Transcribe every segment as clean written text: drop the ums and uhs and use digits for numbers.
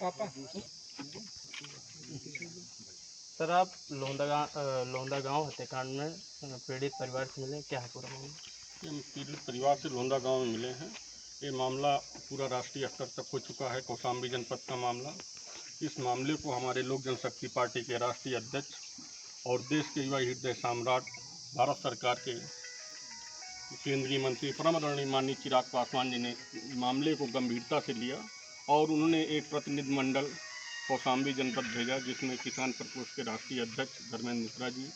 Sir, आप लोंदा गांव हत्याकांड में पीड़ित परिवार से मिले, क्या है पूरा मामला? हम पीड़ित परिवार से लोंदा गांव में मिले हैं। ये मामला पूरा राष्ट्रीय स्तर तक हो चुका है, कौशाम्बी जनपद का मामला। इस मामले को हमारे लोक जनशक्ति पार्टी के राष्ट्रीय अध्यक्ष और देश के युवा हृदय सम्राट भारत सरकार के केंद्रीय मंत्री परम आदरणीय माननीय चिराग पासवान जी ने मामले को गंभीरता से लिया और उन्होंने एक प्रतिनिधिमंडल कौशाम्बी जनपद भेजा, जिसमें किसान प्रकोष्ठ के राष्ट्रीय अध्यक्ष धर्मेंद्र मिश्रा जी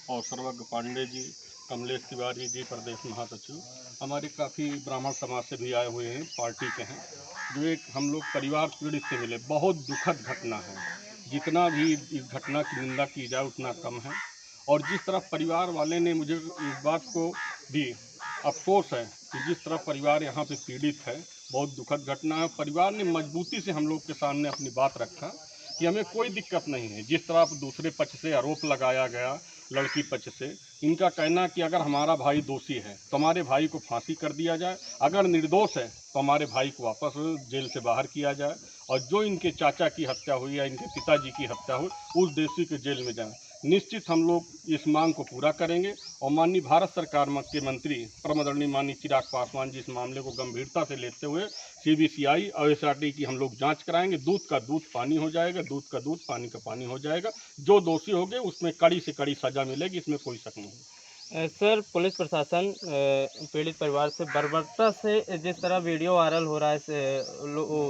और सर्वज्ञ पांडे जी, कमलेश तिवारी जी प्रदेश महासचिव, हमारे काफ़ी ब्राह्मण समाज से भी आए हुए हैं, पार्टी के हैं, जो एक हम लोग परिवार पीड़ित से मिले। बहुत दुखद घटना है, जितना भी इस घटना की निंदा की जाए उतना कम है। और जिस तरह परिवार वाले ने, मुझे इस बात को भी अफसोस है कि जिस तरह परिवार यहाँ पे पीड़ित है, बहुत दुखद घटना है। परिवार ने मजबूती से हम लोग के सामने अपनी बात रखा कि हमें कोई दिक्कत नहीं है। जिस तरह दूसरे पक्ष से आरोप लगाया गया, लड़की पक्ष से, इनका कहना कि अगर हमारा भाई दोषी है तो हमारे भाई को फांसी कर दिया जाए, अगर निर्दोष है तो हमारे भाई को वापस जेल से बाहर किया जाए, और जो इनके चाचा की हत्या हुई या इनके पिताजी की हत्या हुई उस दोषी के जेल में जाए। निश्चित हम लोग इस मांग को पूरा करेंगे और माननीय भारत सरकार के मंत्री परम आदरणीय माननीय चिराग पासवान जी इस मामले को गंभीरता से लेते हुए CBCI और SRT की हम लोग जांच कराएंगे। दूध का दूध पानी हो जाएगा, दूध का दूध पानी का पानी हो जाएगा। जो दोषी होंगे उसमें कड़ी से कड़ी सजा मिलेगी, इसमें कोई शक नहीं। सर, पुलिस प्रशासन पीड़ित परिवार से बर्बरता से जिस तरह वीडियो वायरल हो रहा है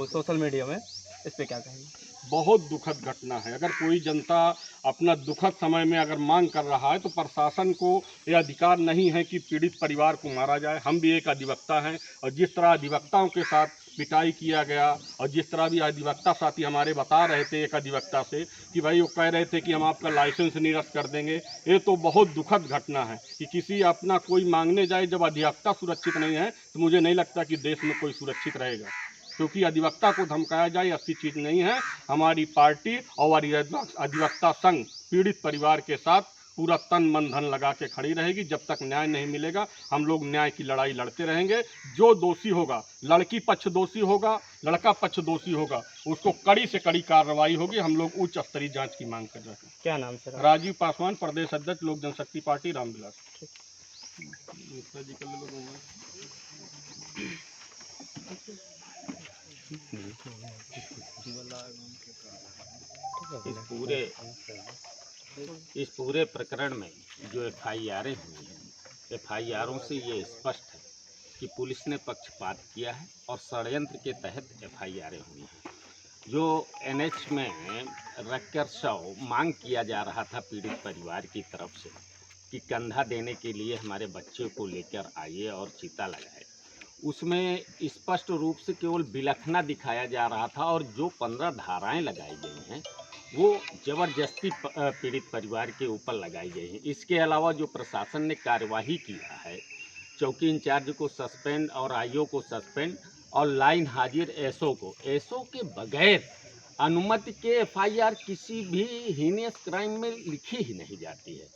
सोशल मीडिया में, इस पर क्या कहेंगे? बहुत दुखद घटना है। अगर कोई जनता अपना दुखद समय में अगर मांग कर रहा है तो प्रशासन को यह अधिकार नहीं है कि पीड़ित परिवार को मारा जाए। हम भी एक अधिवक्ता हैं और जिस तरह अधिवक्ताओं के साथ पिटाई किया गया और जिस तरह भी अधिवक्ता साथी हमारे बता रहे थे एक अधिवक्ता से कि भाई वो कह रहे थे कि हम आपका लाइसेंस निरस्त कर देंगे, ये तो बहुत दुखद घटना है कि किसी अपना कोई मांगने जाए जब अधिवक्ता सुरक्षित नहीं है तो मुझे नहीं लगता कि देश में कोई सुरक्षित रहेगा, क्योंकि अधिवक्ता को धमकाया जाए अच्छी चीज़ नहीं है। हमारी पार्टी और अधिवक्ता संघ पीड़ित परिवार के साथ पूरा तन मन धन लगा के खड़ी रहेगी। जब तक न्याय नहीं मिलेगा हम लोग न्याय की लड़ाई लड़ते रहेंगे। जो दोषी होगा, लड़की पक्ष दोषी होगा, लड़का पक्ष दोषी होगा, उसको कड़ी से कड़ी कार्रवाई होगी। हम लोग उच्च स्तरीय जाँच की मांग कर रहे हैं। क्या नाम सर? राजीव पासवान, प्रदेश अध्यक्ष लोक जनशक्ति पार्टी रामविलास। इस पूरे प्रकरण में जो FIR हुई हैं, FIRों से ये स्पष्ट है कि पुलिस ने पक्षपात किया है और षड्यंत्र के तहत FIR हुई हैं। जो NH में रखकर शव मांग किया जा रहा था पीड़ित परिवार की तरफ से कि कंधा देने के लिए हमारे बच्चे को लेकर आइए और चिता लगाए, उसमें स्पष्ट रूप से केवल विलखना दिखाया जा रहा था। और जो 15 धाराएं लगाई गई हैं वो ज़बरदस्ती पीड़ित परिवार के ऊपर लगाई गई हैं। इसके अलावा जो प्रशासन ने कार्यवाही किया है, चौकी इंचार्ज को सस्पेंड और IO को सस्पेंड और लाइन हाजिर SO के बगैर अनुमति के FIR किसी भी हीनियस क्राइम में लिखी ही नहीं जाती है।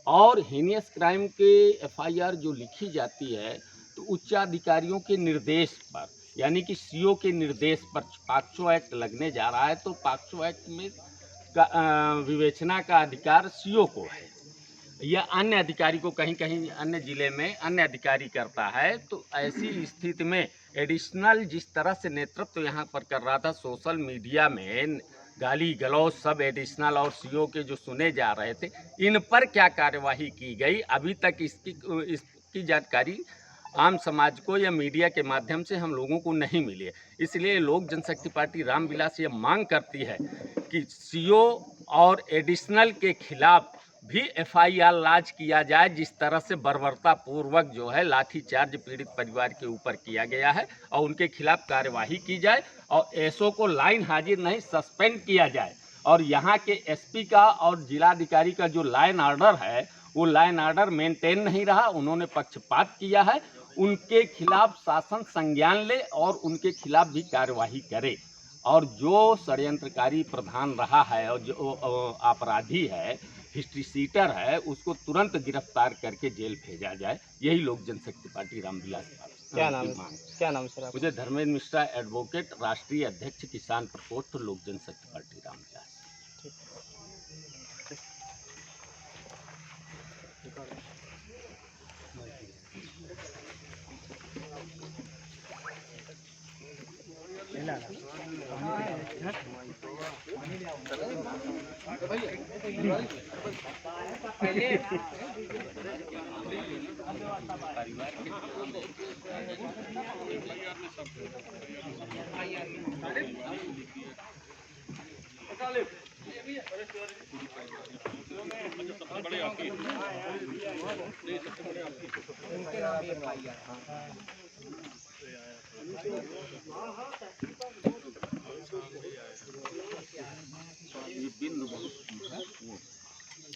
और हीनियस क्राइम के FIR जो लिखी जाती है तो उच्चाधिकारियों के निर्देश पर, यानी कि CO के निर्देश पर पॉक्सो एक्ट लगने जा रहा है, तो पॉक्सो एक्ट में विवेचना का अधिकार CO को है या अन्य अधिकारी को, कहीं कहीं अन्य ज़िले में अन्य अधिकारी करता है। तो ऐसी स्थिति में एडिशनल जिस तरह से नेतृत्व यहाँ पर कर रहा था, सोशल मीडिया में गाली गलौज सब एडिशनल और CO के जो सुने जा रहे थे, इन पर क्या कार्यवाही की गई अभी तक इसकी जानकारी आम समाज को या मीडिया के माध्यम से हम लोगों को नहीं मिली है। इसलिए लोक जनशक्ति पार्टी रामविलास ये मांग करती है कि CO और एडिशनल के खिलाफ भी FIR लॉन्च किया जाए, जिस तरह से बर्बरता पूर्वक जो है लाठीचार्ज पीड़ित परिवार के ऊपर किया गया है, और उनके खिलाफ कार्यवाही की जाए और SO को लाइन हाजिर नहीं सस्पेंड किया जाए। और यहाँ के SP का और जिलाधिकारी का जो लाइन ऑर्डर है वो लाइन ऑर्डर मेंटेन नहीं रहा, उन्होंने पक्षपात किया है। उनके खिलाफ शासन संज्ञान ले और उनके खिलाफ भी कार्यवाही करे, और जो षड्यंत्रकारी प्रधान रहा है और जो अपराधी है, हिस्ट्री सीटर है, उसको तुरंत गिरफ्तार करके जेल भेजा जाए। यही लोक जनशक्ति पार्टी रामविलास क्या नाम है? मांग। क्या नाम है सर आपका? मुझे धर्मेंद्र मिश्रा, एडवोकेट, राष्ट्रीय अध्यक्ष किसान प्रकोष्ठ लोक जनशक्ति पार्टी रामविलास। ये बिंदु बहुत महत्वपूर्ण है।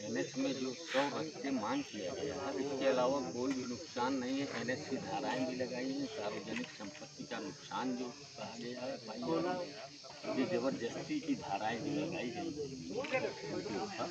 एनएच में जो 100 रस्ते मांग किया गया है, इसके अलावा कोई भी नुकसान नहीं है। एनएच की धाराएं भी लगाई हैं। सार्वजनिक संपत्ति का नुकसान जो कहा गया है, ये जबरदस्ती की धाराएं भी लगाई गई उनके ऊपर।